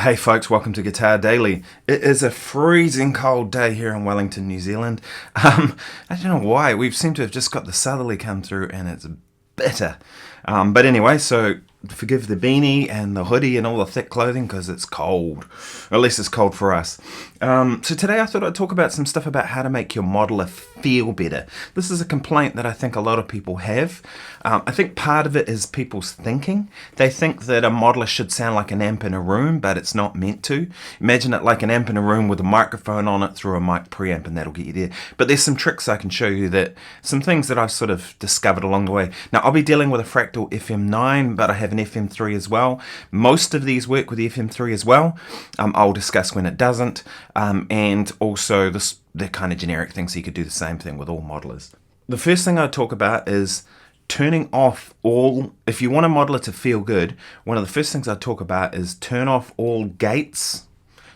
Hey folks, welcome to Guitar Daily. It is a freezing cold day here in Wellington, New Zealand. I don't know why, we seem to have just got the southerly come through and it's bitter. But anyway, so forgive the beanie and the hoodie and all the thick clothing because it's cold. Or at least it's cold for us. So today I thought I'd talk about some stuff about how to make your modeler feel better. This is a complaint that I think a lot of people have. I think part of it is people's thinking. They think that a modeler should sound like an amp in a room, but it's not meant to. Imagine it like an amp in a room with a microphone on it through a mic preamp, and that'll get you there. But there's some tricks I can show you, that some things that I've sort of discovered along the way. Now I'll be dealing with a Fractal FM9, but I have an FM3 as well. Most of these work with the FM3 as well. I'll discuss when it doesn't, and also they're kind of generic things, so you could do the same thing with all modelers. The first thing I'd talk about is turning off all, if you want a modeler to feel good, one of the first things I'd talk about is turn off all gates,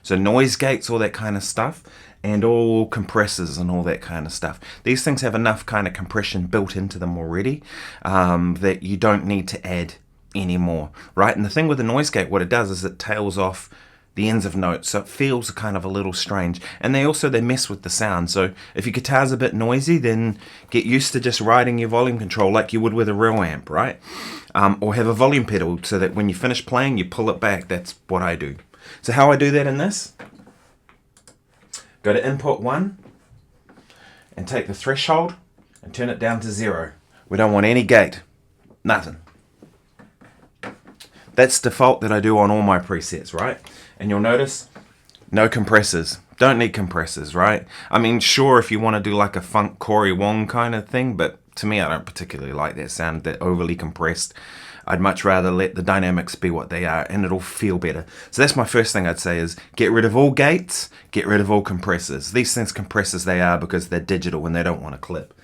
so noise gates, all that kind of stuff, and all compressors and all that kind of stuff. These things have enough kind of compression built into them already that you don't need to add anymore, right? And the thing with the noise gate, what it does is it tails off the ends of notes, so it feels kind of a little strange. And they mess with the sound. So if your guitar's a bit noisy, then get used to just riding your volume control like you would with a real amp, right? Or have a volume pedal so that when you finish playing, you pull it back. That's what I do. So how I do that in this, go to input 1 and take the threshold and turn it down to 0. We don't want any gate, nothing. That's default that I do on all my presets, right? And you'll notice, no compressors. Don't need compressors, right? I mean, sure, if you want to do like a funk Corey Wong kind of thing, but to me, I don't particularly like that sound, that overly compressed. I'd much rather let the dynamics be what they are, and it'll feel better. So that's my first thing I'd say, is get rid of all gates, get rid of all compressors. These things compressors they are because they're digital and they don't want to clip.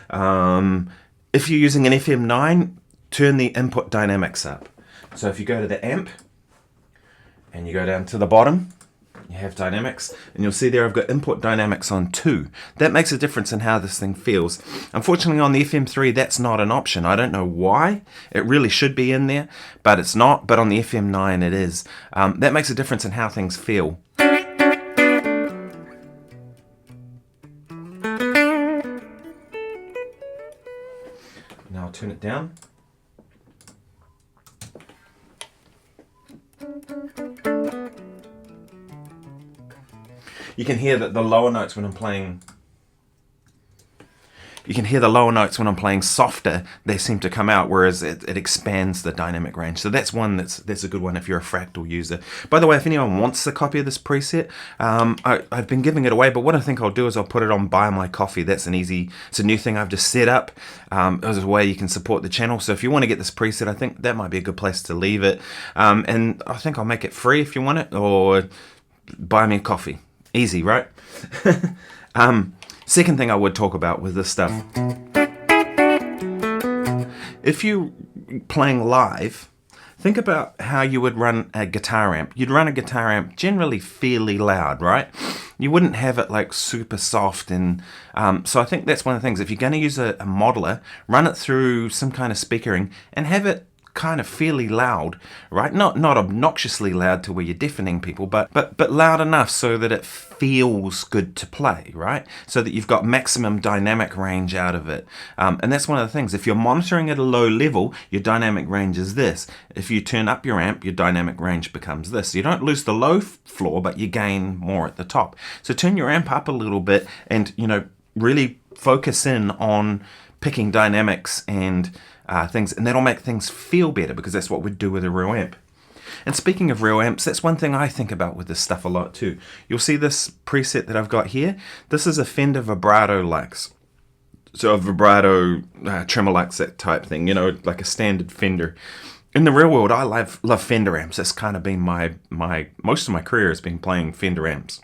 If you're using an FM9, turn the input dynamics up. So if you go to the amp, and you go down to the bottom, you have dynamics, and you'll see there I've got input dynamics on 2. That makes a difference in how this thing feels. Unfortunately on the FM3 that's not an option. I don't know why. It really should be in there, but it's not. But on the FM9 it is. That makes a difference in how things feel. Now I'll turn it down. You can hear that the lower notes when I'm playing. You can hear the lower notes when I'm playing softer. They seem to come out, whereas it expands the dynamic range. So that's one that's a good one if you're a Fractal user. By the way, if anyone wants a copy of this preset, I've been giving it away. But what I think I'll do is I'll put it on Buy My Coffee. It's a new thing I've just set up. As a way you can support the channel. So if you want to get this preset, I think that might be a good place to leave it. And I think I'll make it free if you want it, or buy me a coffee. Easy, right? Second thing I would talk about with this stuff. If you're playing live, think about how you would run a guitar amp. You'd run a guitar amp generally fairly loud, right? You wouldn't have it like super soft. And so I think that's one of the things. If you're going to use a modeler, run it through some kind of speakering and have it kind of fairly loud, right? Not obnoxiously loud to where you're deafening people, but loud enough so that it feels good to play, right? So that you've got maximum dynamic range out of it. And that's one of the things. If you're monitoring at a low level, your dynamic range is this. If you turn up your amp, your dynamic range becomes this. You don't lose the low floor, but you gain more at the top. So turn your amp up a little bit and, really focus in on picking dynamics and things, and that'll make things feel better, because that's what we'd do with a real amp. And speaking of real amps, that's one thing I think about with this stuff a lot too. You'll see this preset that I've got here. This is a Fender Vibrato Lux. So a vibrato Tremolux, that type thing, like a standard Fender. In the real world, I love Fender amps. That's kind of been my most of my career has been playing Fender amps.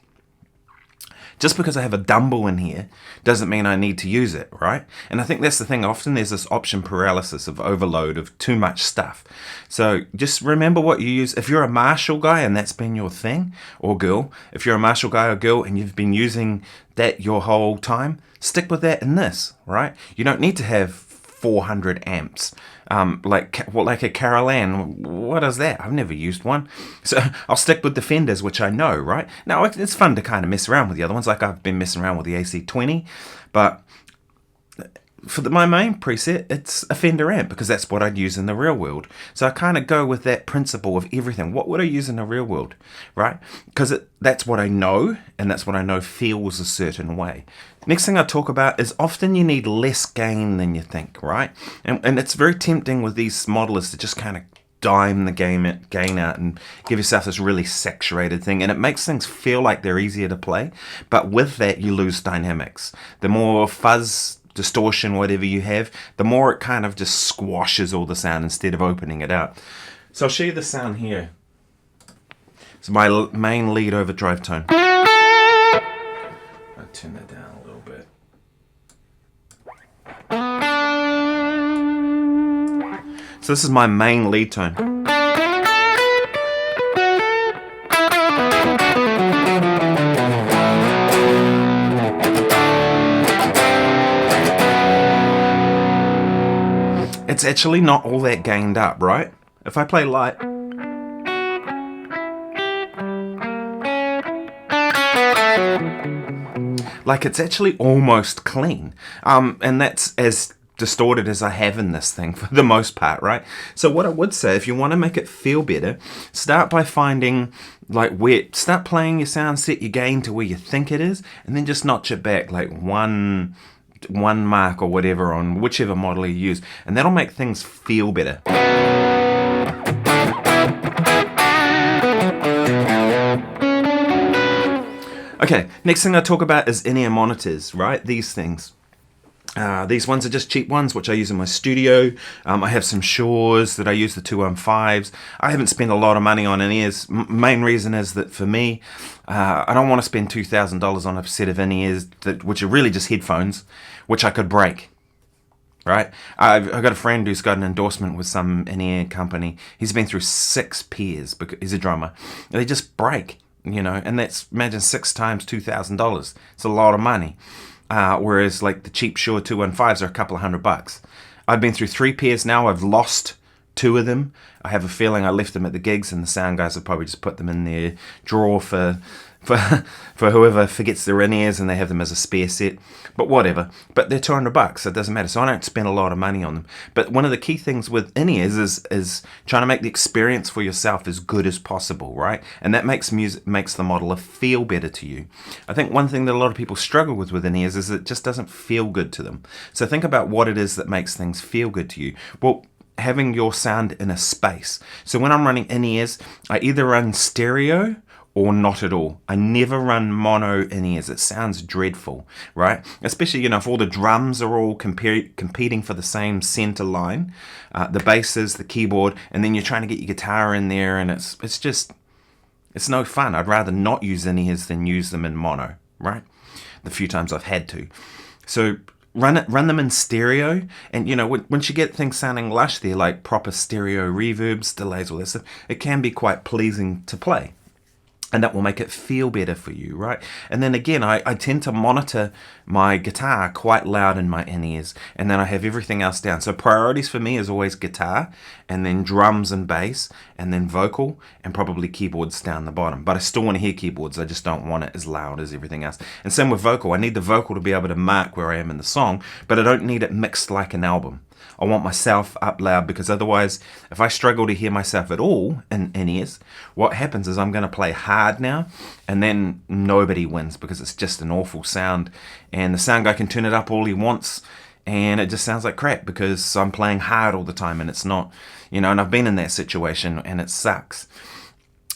Just because I have a Dumble in here doesn't mean I need to use it, right? And I think that's the thing. Often there's this option paralysis of overload of too much stuff. So just remember what you use. If you're a Marshall guy and that's been your thing, or girl, if you're a Marshall guy or girl and you've been using that your whole time, stick with that in this, right? You don't need to have 400 amps. Like a Carolan. What is that? I've never used one. So I'll stick with the Fenders, which I know, right? Now, it's fun to kind of mess around with the other ones. Like I've been messing around with the AC20, but for my main preset, it's a Fender amp because that's what I'd use in the real world. So I kind of go with that principle of everything. What would I use in the real world, right? Because that's what I know, and that's what I know feels a certain way. Next thing I talk about is often you need less gain than you think, right? And it's very tempting with these modelers to just kind of dime the gain out and give yourself this really saturated thing, and it makes things feel like they're easier to play, but with that you lose dynamics. The more fuzz, distortion, whatever you have, the more it kind of just squashes all the sound instead of opening it out. So I'll show you the sound here. It's my main lead overdrive tone. I'll turn that down a little bit. So this is my main lead tone. It's actually not all that gained up, right? If I play light, like it's actually almost clean. And that's as distorted as I have in this thing for the most part, right? So what I would say, if you want to make it feel better, start by finding start playing your sound, set your gain to where you think it is, and then just notch it back like one mark or whatever on whichever model you use, and that'll make things feel better. Okay, next thing I talk about is in-ear monitors, right? These things. These ones are just cheap ones, which I use in my studio. I have some Shores that I use, the 215s. I haven't spent a lot of money on in-ears. Main reason is that for me, I don't want to spend $2,000 on a set of in-ears, which are really just headphones, which I could break. Right? I've got a friend who's got an endorsement with some in-ear company. He's been through 6 pairs because he's a drummer. They just break, and that's, imagine 6 times $2,000. It's a lot of money. Whereas like the cheap Shure 215s are a couple of $100. I've been through 3 pairs now. I've lost 2 of them. I have a feeling I left them at the gigs, and the sound guys have probably just put them in their drawer for whoever forgets their in-ears, and they have them as a spare set. But whatever. But they're $200, so it doesn't matter. So I don't spend a lot of money on them. But one of the key things with in-ears is trying to make the experience for yourself as good as possible, right? And that makes the modeler feel better to you. I think one thing that a lot of people struggle with in-ears is it just doesn't feel good to them. So think about what it is that makes things feel good to you. Well, having your sound in a space. So when I'm running in-ears, I either run stereo or not at all. I never run mono in-ears. It sounds dreadful, right? Especially, if all the drums are all competing for the same center line, the basses, the keyboard, and then you're trying to get your guitar in there, and it's no fun. I'd rather not use in-ears than use them in mono, right? The few times I've had to. So run them in stereo, and once you get things sounding lush, they're like proper stereo reverbs, delays, all that stuff, it can be quite pleasing to play. And that will make it feel better for you, right? And then again, I tend to monitor my guitar quite loud in my in-ears, and then I have everything else down. So priorities for me is always guitar, and then drums and bass, and then vocal, and probably keyboards down the bottom. But I still want to hear keyboards. I just don't want it as loud as everything else. And same with vocal. I need the vocal to be able to mark where I am in the song, but I don't need it mixed like an album. I want myself up loud, because otherwise, if I struggle to hear myself at all in in-ears, what happens is I'm going to play hard now, and then nobody wins because it's just an awful sound, and the sound guy can turn it up all he wants, and it just sounds like crap because I'm playing hard all the time, and it's not, and I've been in that situation, and it sucks.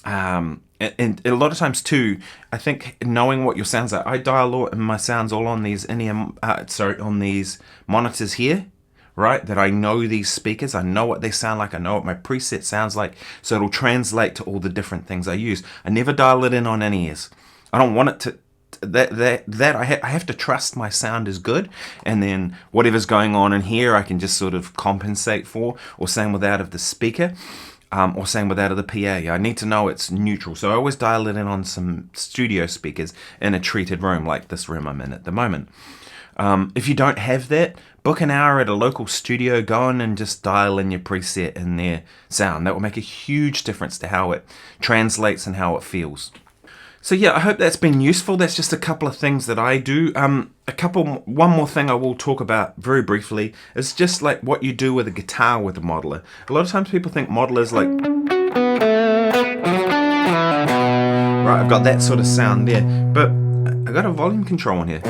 And a lot of times too, I think knowing what your sounds are, I dial my sounds all on these on these monitors here. Right, that I know these speakers, I know what they sound like, I know what my preset sounds like, so it'll translate to all the different things I use. I never dial it in on in-ears. I don't want it to. I have to trust my sound is good, and then whatever's going on in here, I can just sort of compensate for, or same with out of the speaker, or same with out of the PA. I need to know it's neutral, so I always dial it in on some studio speakers in a treated room like this room I'm in at the moment. If you don't have that, book an hour at a local studio, go in and just dial in your preset in their sound. That will make a huge difference to how it translates and how it feels. So yeah, I hope that's been useful. That's just a couple of things that I do. One more thing I will talk about very briefly is just like what you do with a guitar with a modeler. A lot of times people think modelers like, right, I've got that sort of sound there, but I got a volume control on here.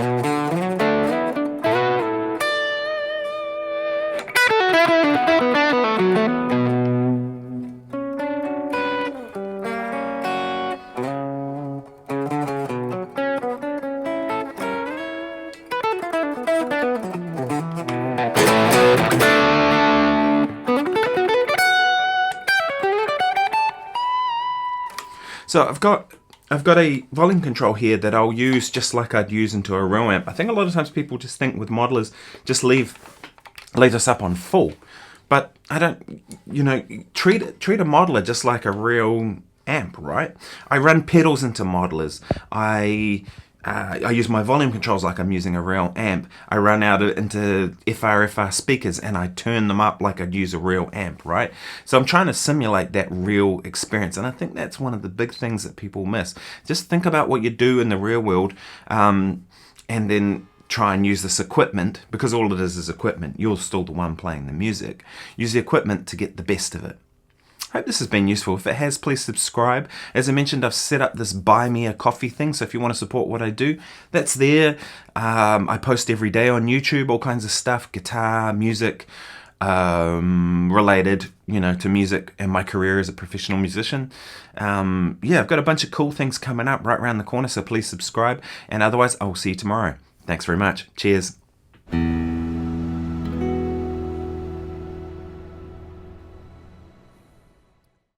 So I've got a volume control here that I'll use just like I'd use into a real amp. I think a lot of times people just think with modelers, just leave us up on full. But I don't, treat a modeler just like a real amp, right? I run pedals into modelers. I use my volume controls like I'm using a real amp. I run out into FR speakers and I turn them up like I'd use a real amp, right? So I'm trying to simulate that real experience, and I think that's one of the big things that people miss. Just think about what you do in the real world, and then try and use this equipment, because all it is equipment. You're still the one playing the music. Use the equipment to get the best of it. I hope this has been useful. If it has, please subscribe. As I mentioned, I've set up this buy me a coffee thing, so if you want to support what I do, that's there. I post every day on YouTube, all kinds of stuff, guitar, music, related, to music and my career as a professional musician. I've got a bunch of cool things coming up right around the corner, so please subscribe. And otherwise, I'll see you tomorrow. Thanks very much. Cheers.